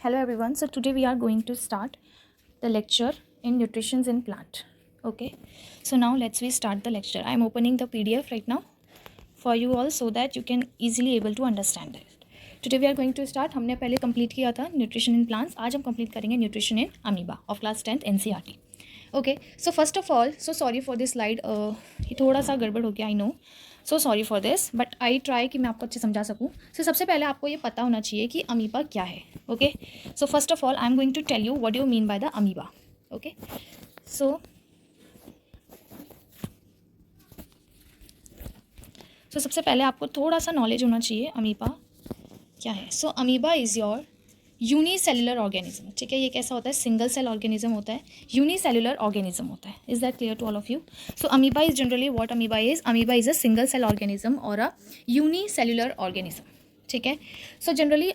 Hello everyone. So today we are going to start the lecture in nutrition in plant. Okay. So now we start the lecture. I am opening the PDF right now for you all so that you can easily able to understand it. Today we are going to start. हमने पहले complete किया था nutrition in plants. आज हम complete करेंगे nutrition in amoeba of class 10th NCERT. Okay. So first of all, so sorry for this slide. ये थोड़ा सा गड़बड़ हो गया, I know. So sorry for this, but I try कि मैं आपको अच्छे समझा सकूँ. सो सबसे पहले आपको ये पता होना चाहिए कि अमीबा क्या है. Okay. So first of all I am going to tell you what you mean by the amoeba. Okay. So सबसे पहले आपको थोड़ा सा नॉलेज होना चाहिए अमीबा क्या है. So amoeba is your unicellular organism. ठीक है. ये कैसा होता है? सिंगल सेल ऑर्गेनिज्म होता है, यूनिसेलुलर ऑर्गेनिज्म होता है. Is that clear to all of you? So amoeba is generally what amoeba is. Amoeba is a single cell organism और अ यूनिसेलुलर ऑर्गेनिज्म. ठीक है. So generally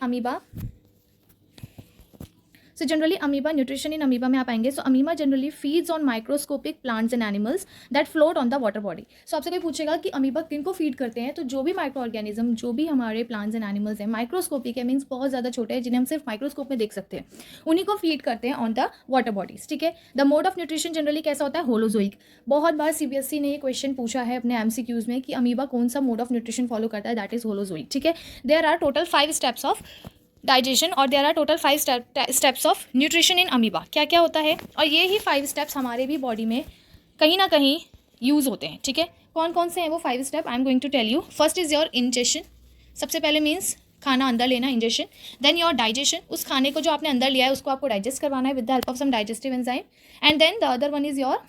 amoeba nutrition in amoeba में आप आएंगे. So amoeba generally feeds on microscopic plants and animals that float on the water body. So आपसे कोई पूछेगा कि अमीबा किनको फीड करते हैं, तो जो भी माइक्रो ऑर्गेनिज्म, जो भी हमारे प्लांट्स एंड एनिमल्स हैं, माइक्रोस्कोपिक है मीन्स बहुत ज़्यादा छोटे हैं, जिन्हें हम सिर्फ माइक्रोस्कोप में देख सकते हैं, उन्हीं को फीड करते हैं ऑन द वाटर बॉडीज. ठीक है. The mode of nutrition generally कैसा होता है? होलोजोइक. बहुत बार CBSE ने ये क्वेश्चन पूछा है अपने MCQs में कि अमीबा कौन सा मोड ऑफ न्यूट्रिशन फॉलो करता है. That is holozoic. ठीक है. There are total 5 steps of digestion और there are total 5 steps of nutrition in amoeba. क्या क्या होता है? और ये ही 5 स्टेप्स हमारे भी बॉडी में कहीं ना कहीं यूज़ होते हैं. ठीक है. कौन कौन से हैं वो 5 step? I am going to tell you. First is your ingestion. सबसे पहले मीन्स खाना अंदर लेना, इंजेशन. Then your digestion. उस खाने को जो आपने अंदर लिया है उसको आपको डाइजेस्ट करवाना है with the help of some digestive enzyme. And then the other one is your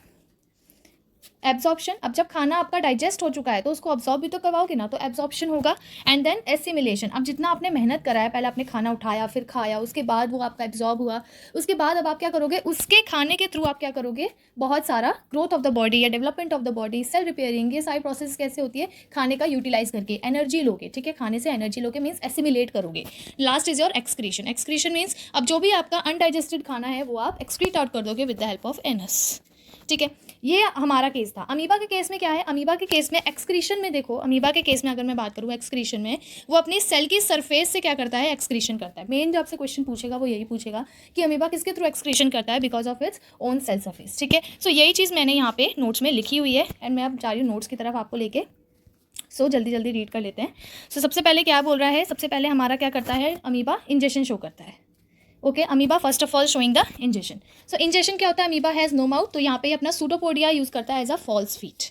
absorption. अब जब खाना आपका डाइजेस्ट हो चुका है तो उसको अब्जॉर्ब भी तो करवाओगे ना, तो एब्जॉर्प्शन होगा. And then assimilation. अब जितना आपने मेहनत करा है, पहले आपने खाना उठाया, फिर खाया, उसके बाद वो आपका एब्जॉर्ब हुआ, उसके बाद अब आप क्या करोगे? उसके खाने के थ्रू आप क्या करोगे? बहुत सारा ग्रोथ ऑफ द बॉडी या development of the body, cell repairing, ये सारी प्रोसेस कैसे होती है? खाने का यूटिलाइज करके एनर्जी लोगे. ठीक है. खाने से एनर्जी लोगे मीन्स एसिमिलेट करोगे. Last is your excretion. Excretion means अब जो भी आपका अनडाइजेस्टेड खाना है वो आप एक्सक्रीट आउट कर दोगे with the help of anus. ठीक है. ये हमारा केस था. अमीबा के केस में क्या है? अमीबा के केस में एक्सक्रीशन में देखो, अमीबा के केस में अगर मैं बात करूँ एक्सक्रीशन में, वो अपनी सेल की सरफेस से क्या करता है? एक्सक्रीशन करता है. मेन जो आपसे क्वेश्चन पूछेगा वो यही पूछेगा कि अमीबा किसके थ्रू एक्सक्रीशन करता है? Because of its own cell surface. ठीक है. सो यही चीज़ मैंने यहाँ पे नोट्स में लिखी हुई है एंड मैं अब जा रही हूँ नोट्स की तरफ आपको लेके. सो जल्दी जल्दी रीड कर लेते हैं. सो सबसे पहले क्या बोल रहा है? सबसे पहले हमारा क्या करता है? अमीबा इंजेक्शन शो करता है. Okay. Amoeba first of all showing the injection. So injection क्या होता है? अमीबा हैज़ नो माउथ, तो यहाँ पे अपना सूडोपोडिया यूज़ करता है एज अ फॉल्स फीट.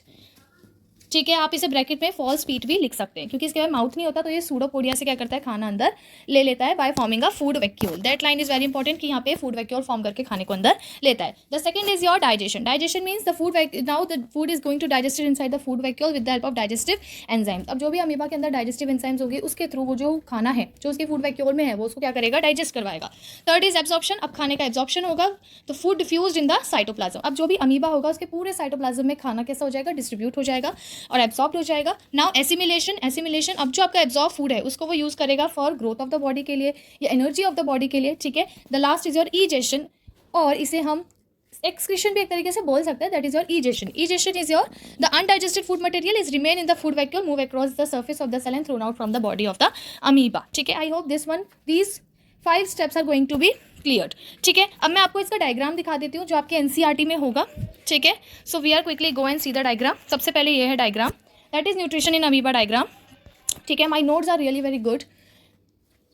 ठीक है. आप इसे ब्रैकेट में फॉल्स फीट भी लिख सकते हैं क्योंकि इसके बाद माउथ नहीं होता, तो ये सूडोपोडिया से क्या करता है? खाना अंदर ले लेता है by forming a food vacuole. That line is very important कि यहाँ पे फूड वैक्यूल फॉर्म करके खाने को अंदर लेता है. The second is your digestion. Digestion means the food now the food is going to digested inside the food vacuole with the help of digestive enzymes. अब जो भी अमीबा के अंदर डाइजेस्टिव एंजाइम्स होगी उसके थ्रू वो जो खाना है जो उसके फूड वैक्यूल में है वो उसको क्या करेगा? डाइजेस्ट करवाएगा. Third is absorption. अब खाने का एब्जॉर्प्शन होगा तो food diffused in the cytoplasm. अब जो भी अमीबा होगा उसके पूरे साइटोप्लाज्म में खाना कैसा हो जाएगा? डिस्ट्रीब्यूट हो जाएगा और एब्जॉर्ब हो जाएगा. Now assimilation. एसिमिलेशन. अब जो आपका एब्जॉर्ब फूड है उसको वो यूज करेगा for growth of the body के लिए या एनर्जी ऑफ द बॉडी के लिए. ठीक है. द लास्ट इज योर ईजेशन, और इसे हम एक्सक्रीशन भी एक तरीके से बोल सकते हैं. That is your egestion. Egestion is your the undigested food material is remain in the food vacuole, move across the surface of the cell and thrown out from the body of the amoeba. ठीक है. I hope these 5 steps are going to be cleared. ठीक है. अब मैं आपको इसका diagram दिखा देती हूँ जो आपके NCERT में होगा. ठीक है. So we are quickly go and see the diagram. सबसे पहले ये है diagram. That is nutrition in amoeba diagram. ठीक है. My notes are really very good.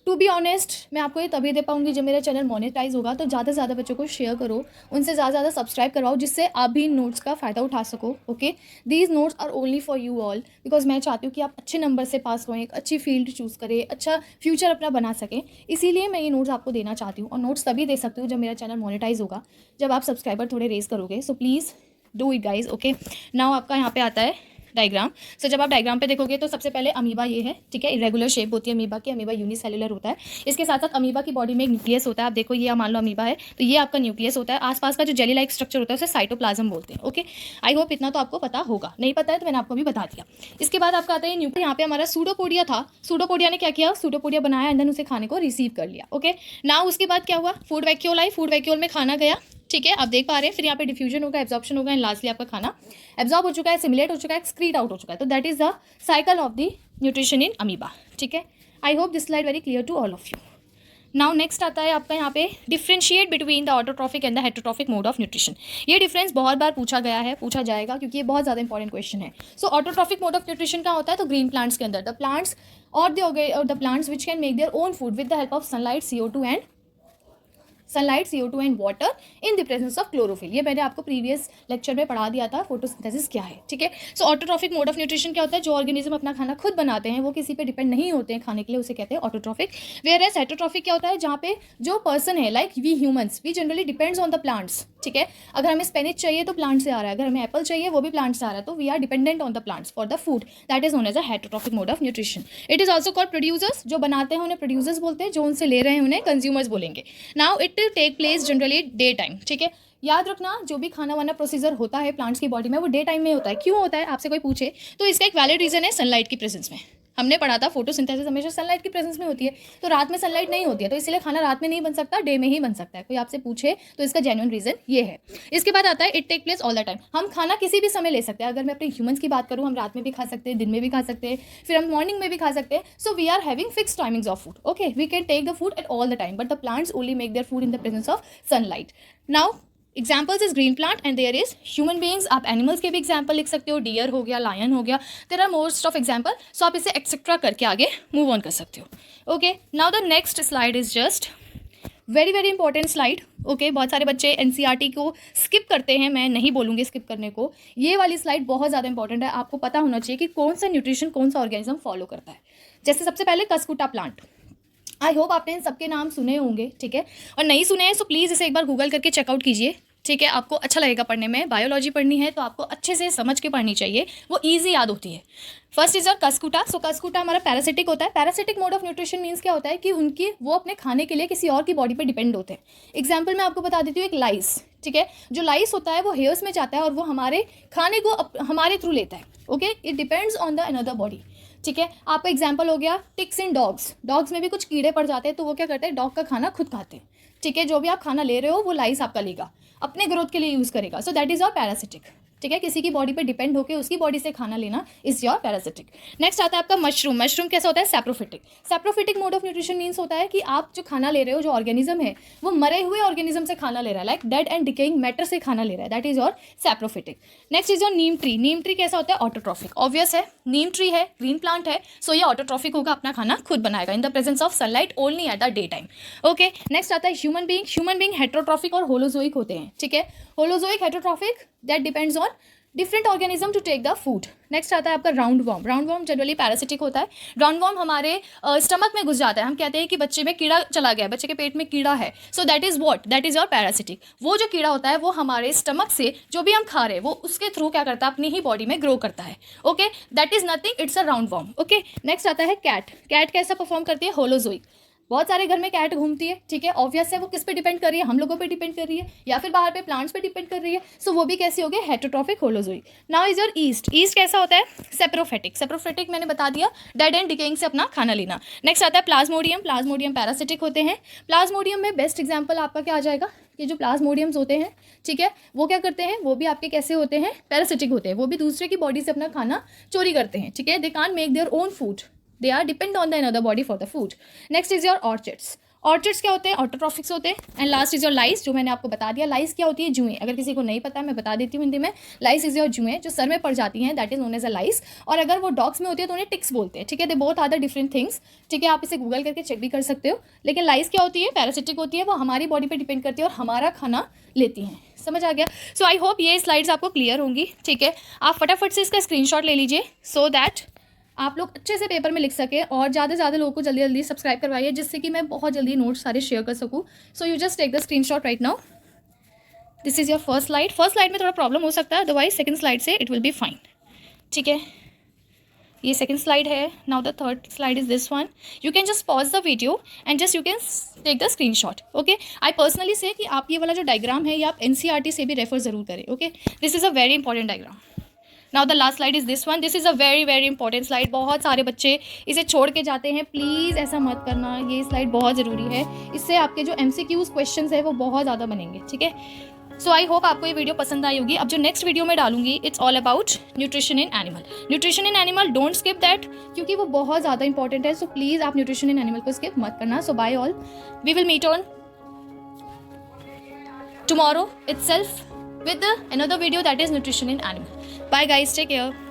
To be honest मैं आपको ये तभी दे पाऊंगी जब मेरा चैनल मोनेटाइज होगा. तो ज़्यादा से ज़्यादा बच्चों को शेयर करो, उनसे ज़्यादा ज़्यादा सब्सक्राइब करवाओ जिससे आप भी इन नोट्स का फ़ायदा उठा सको. Okay. These notes are only for you all because मैं चाहती हूँ कि आप अच्छे नंबर से पास हों, एक अच्छी फील्ड चूज़ करें, अच्छा फ्यूचर अपना बना सकें. इसीलिए मैं ये नोट्स आपको देना चाहती हूँ. और नोट्स तभी दे सकती हूँ जब मेरा चैनल मोनेटाइज होगा, जब आप सब्सक्राइबर थोड़े रेस करोगे. So please do it guys. Okay. Now आपका यहाँ पे आता है डायग्राम. सो जब आप डायग्राम पे देखोगे तो सबसे पहले अमीबा ये है. ठीक है. इरेगुलर शेप होती है अमीबा की. अमीबा यूनिसेलुलर होता है. इसके साथ साथ अमीबा की बॉडी में एक न्यूक्लियस होता है. आप देखो ये मान लो अमीबा है तो ये आपका न्यूक्लियस होता है. आसपास का जो जेली लाइक स्ट्रक्चर होता है उसे साइटोप्लाज्म बोलते हैं. ओके. आई होप इतना तो आपको पता होगा. नहीं पता है तो मैंने आपको भी बता दिया. इसके बाद आपका आता है न्यूक्लियस. यहाँ पे हमारा सूडोपोडिया था. सूडोपोडिया ने क्या किया? सूडोपोडिया बनाया एंड देन उसे खाने को रिसीव कर लिया. ओके. नाउ उसके बाद क्या हुआ? फूड वैक्यूल आई. फूड वैक्यूल में खाना गया. ठीक है. आप देख पा रहे हैं. फिर यहाँ पे डिफ्यूजन होगा, एब्जॉर्प्शन होगा एंड लास्टली आपका खाना एब्जॉर्ब हो चुका है, सिमुलेट हो चुका है, एक्सक्रीट आउट हो चुका है. तो that is the cycle of the nutrition in amoeba. ठीक है. I hope this slide very clear to all of you. Now next आता है आपका यहाँ पे differentiate between the autotrophic and the heterotrophic mode of nutrition. ये difference बहुत बार पूछा गया है, पूछा जाएगा, क्योंकि ये बहुत ज़्यादा इंपॉर्टेंट क्वेश्चन है। सो ऑटोट्रॉफिक मोड ऑफ न्यूट्रिशन क्या होता है? तो ग्रीन प्लांट्स के अंदर द प्लांट्स और the plants which can make their own food with the help of sunlight, CO2 and water in the presence of chlorophyll. ये मैंने आपको प्रीवियस लेक्चर में पढ़ा दिया था, फोटोसिंथेसिस क्या है, ठीक है। सो ऑटोट्रॉफिक मोड ऑफ न्यूट्रिशन क्या होता है? जो ऑर्गेनिज्म अपना खाना खुद बनाते हैं, वो किसी पे डिपेंड नहीं होते हैं खाने के लिए, उसे कहते हैं ऑटोट्रॉफिक। वेयर एज हेटरोट्रॉफिक क्या होता है? जहाँ पे जो पर्सन है, like we humans, we generally depends on the plants, ठीक है। अगर हमें स्पेनिच चाहिए तो प्लांट से आ रहा है, अगर हमें एप्पल चाहिए वो भी प्लांट से आ रहा है, तो we are dependent on the plants for the food. That is known as a heterotrophic mode of nutrition. It is also called producers. जो बनाते हैं उन्हें प्रोड्यूसर्स बोलते हैं, जो उनसे ले रहे हैं उन्हें कंज्यूमर्स बोलेंगे। Now it take place generally day time, ठीक है। याद रखना, जो भी खाना वाना प्रोसीजर होता है प्लांट्स की बॉडी में, वो डे टाइम में होता है। क्यों होता है? आपसे कोई पूछे तो इसका एक वैलिड रीजन है सनलाइट की प्रेजेंस में। हमने पढ़ा था फोटोसिंथेसिस हमेशा सनलाइट की प्रेजेंस में होती है, तो रात में सनलाइट नहीं होती है, तो इसलिए खाना रात में नहीं बन सकता, डे में ही बन सकता है। कोई आपसे पूछे तो इसका जेन्युइन रीजन ये है। इसके बाद आता है it take place all the time. हम खाना किसी भी समय ले सकते हैं। अगर मैं अपने ह्यूमंस की बात करूँ, हम रात में भी खा सकते हैं, दिन में भी खा सकते हैं, फिर हम मॉर्निंग में भी खा सकते हैं। So we are having fix timings of food, okay. We can take the food at all the time, but the plants only make their food in the presence of sunlight. Now examples is green plant and there is human beings. आप animals के भी example लिख सकते हो, dear हो गया, lion हो गया, there are most of example. So आप इसे एक्सेट्रा करके आगे मूव ऑन कर सकते हो, okay. Now the next slide is just very very important slide, okay. बहुत सारे बच्चे एनसीईआरटी को स्किप करते हैं, मैं नहीं बोलूँगी स्किप करने को। ये वाली स्लाइड बहुत ज़्यादा इंपॉर्टेंट है, आपको पता होना चाहिए कि कौन सा न्यूट्रिशन कौन सा ऑर्गेनिज्म फॉलो करता है। जैसे सबसे पहले कस्कुटा प्लांट, आई होप आपने इन सबके नाम सुने होंगे, ठीक है। और नहीं सुने हैं तो प्लीज़ इसे एक बार गूगल करके चेकआउट कीजिए, ठीक है। आपको अच्छा लगेगा पढ़ने में। बायोलॉजी पढ़नी है तो आपको अच्छे से समझ के पढ़नी चाहिए, वो ईजी याद होती है। फर्स्ट इज और कस्कुटा। सो कस्कुटा हमारा पैरासिटिक होता है। Parasitic mode of nutrition means क्या होता है कि वो अपने खाने के लिए किसी और की बॉडी पे डिपेंड होते हैं। एग्जाम्पल मैं आपको बता देती हूँ, एक लाइस, ठीक है। जो लाइस होता है वो हेयर्स में जाता है और वो हमारे खाने को हमारे थ्रू लेता है, okay. It depends on the another body, ठीक है। आपका एग्जाम्पल हो गया टिक्स इन डॉग्स। डॉग्स में भी कुछ कीड़े पड़ जाते हैं, तो वो क्या करते हैं? डॉग का खाना खुद खाते हैं, ठीक है। जो भी आप खाना ले रहे हो वो लाइस आपका लेगा, अपने ग्रोथ के लिए यूज़ करेगा। So that is your parasitic, ठीक है। किसी की बॉडी पे डिपेंड होकर उसकी बॉडी से खाना लेना इज योर पैरासिटिक। नेक्स्ट आता है आपका मशरूम। मशरूम कैसा होता है? Saprophytic. Saprophytic mode of nutrition means होता है कि आप जो खाना ले रहे हो, जो ऑर्गेनिज्म है वो मरे हुए ऑर्गेनिज्म से खाना ले रहा है, like dead and decaying matter से खाना ले रहा है, that is your saprophytic. Next is your Neem tree. Neem tree कैसा होता है? ऑटोट्रॉफिक। ऑब्वियस है, नीम ट्री है, ग्रीन प्लांट है, सो ये ऑटोट्रॉफिक होगा, अपना खाना खुद बनाएगा इन the presence of sunlight only at the day time, okay. Next आता है human being. Human being heterotrophic और होलोजोइक होते हैं, ठीक है। Holozoic, heterotrophic, that depends on different organism to take the food. Next आता है आपका roundworm. Roundworm generally parasitic होता है। राउंड वॉर्म हमारे स्टमक में घुस जाता है। हम कहते हैं कि बच्चे में कीड़ा चला गया, बच्चे के पेट में कीड़ा है, so that is what? That is your parasitic. वो जो कीड़ा होता है वो हमारे स्टमक से जो भी हम खा रहे हैं वो उसके थ्रू क्या करता है? अपनी ही बॉडी में ग्रो करता है, okay. That is nothing, it's a round warm, okay. Next आता है कैट। कैट कैसा परफॉर्म करती है? होलोजोइक। बहुत सारे घर में कैट घूमती है, ठीक है। ऑब्वियस है वो किस पे डिपेंड कर रही है? हम लोगों पे डिपेंड कर रही है या फिर बाहर पे प्लांट्स पे डिपेंड कर रही है। सो वो भी कैसी हो गई? Heterotrophic, holozoic. Now is your east. East कैसा होता है? सेप्रोफेटिक। सेप्रोफेटिक मैंने बता दिया, डेड एंड डिकेइंग से अपना खाना लेना। नेक्स्ट आता है प्लाज्मोडियम। प्लाज्मोडियम पैरासिटिक होते हैं। प्लाज्मोडियम में बेस्ट एग्जाम्पल आपका क्या आ जाएगा? कि जो प्लाज्मोडियम्स होते हैं, ठीक है, वो क्या करते हैं? वो भी आपके कैसे होते हैं? पैरासिटिक होते हैं। वो भी दूसरे की बॉडी से अपना खाना चोरी करते हैं, ठीक है। They can't make their own food, they are depend on the another body for the food. Next is your orchids. Orchids क्या होते हैं? ऑटोट्रॉफिक्स होते हैं। And last is your lice, जो मैंने आपको बता दिया। लाइस क्या होती है? जुएं। अगर किसी को नहीं पता मैं बता देती हूँ हिंदी में। लाइस इज योर जुएं, जो सर में पड़ जाती हैं, that is known as a lice. और अगर वो डॉग्स में होती है तो उन्हें टिक्स बोलते हैं, ठीक है। They both are the different things, ठीक है। आप इसे गूगल करके चेक भी कर सकते हो। लेकिन लाइस क्या होती है? पैरासिटिक होती है, वो हमारी बॉडी पर डिपेंड करती है और हमारा खाना लेती हैं। समझ आ गया? सो आई होप ये स्लाइड्स आपको क्लियर होंगी, ठीक है। आप फटाफट से इसका स्क्रीनशॉट ले लीजिए सो दैट आप लोग अच्छे से पेपर में लिख सकें, और ज़्यादा से ज़्यादा लोगों को जल्दी जल्दी सब्सक्राइब करवाइए, जिससे कि मैं बहुत जल्दी नोट्स सारे शेयर कर सकूँ। So you just take the screenshot right now. This is your first slide. First slide में थोड़ा प्रॉब्लम हो सकता है, अदरवाइज सेकंड स्लाइड से इट विल बी फाइन, ठीक है। ये सेकंड स्लाइड है। Now the third slide is this one. You can just pause the video and just you can take the screenshot, okay. I personally say कि आप ये वाला जो डायग्राम है ये आप एनसीईआरटी से भी रेफर जरूर करें, okay. This is a very important diagram. Now the last slide is this one. This is a very very important slide. बहुत सारे बच्चे इसे छोड़ के जाते हैं, प्लीज़ ऐसा मत करना। ये स्लाइड बहुत ज़रूरी है, इससे आपके जो MCQs क्वेश्चंस है वो बहुत ज़्यादा बनेंगे, ठीक है। सो आई होप आपको ये वीडियो पसंद आई होगी। अब जो नेक्स्ट वीडियो में डालूंगी it's all about nutrition in animal. Nutrition in animal don't skip that, क्योंकि वो बहुत ज़्यादा इंपॉर्टेंट है। सो प्लीज़ आप न्यूट्रिशन इन एनिमल को स्किप मत करना। So bye all, we will meet on tomorrow itself with another video that is nutrition in animal. Bye guys, take care.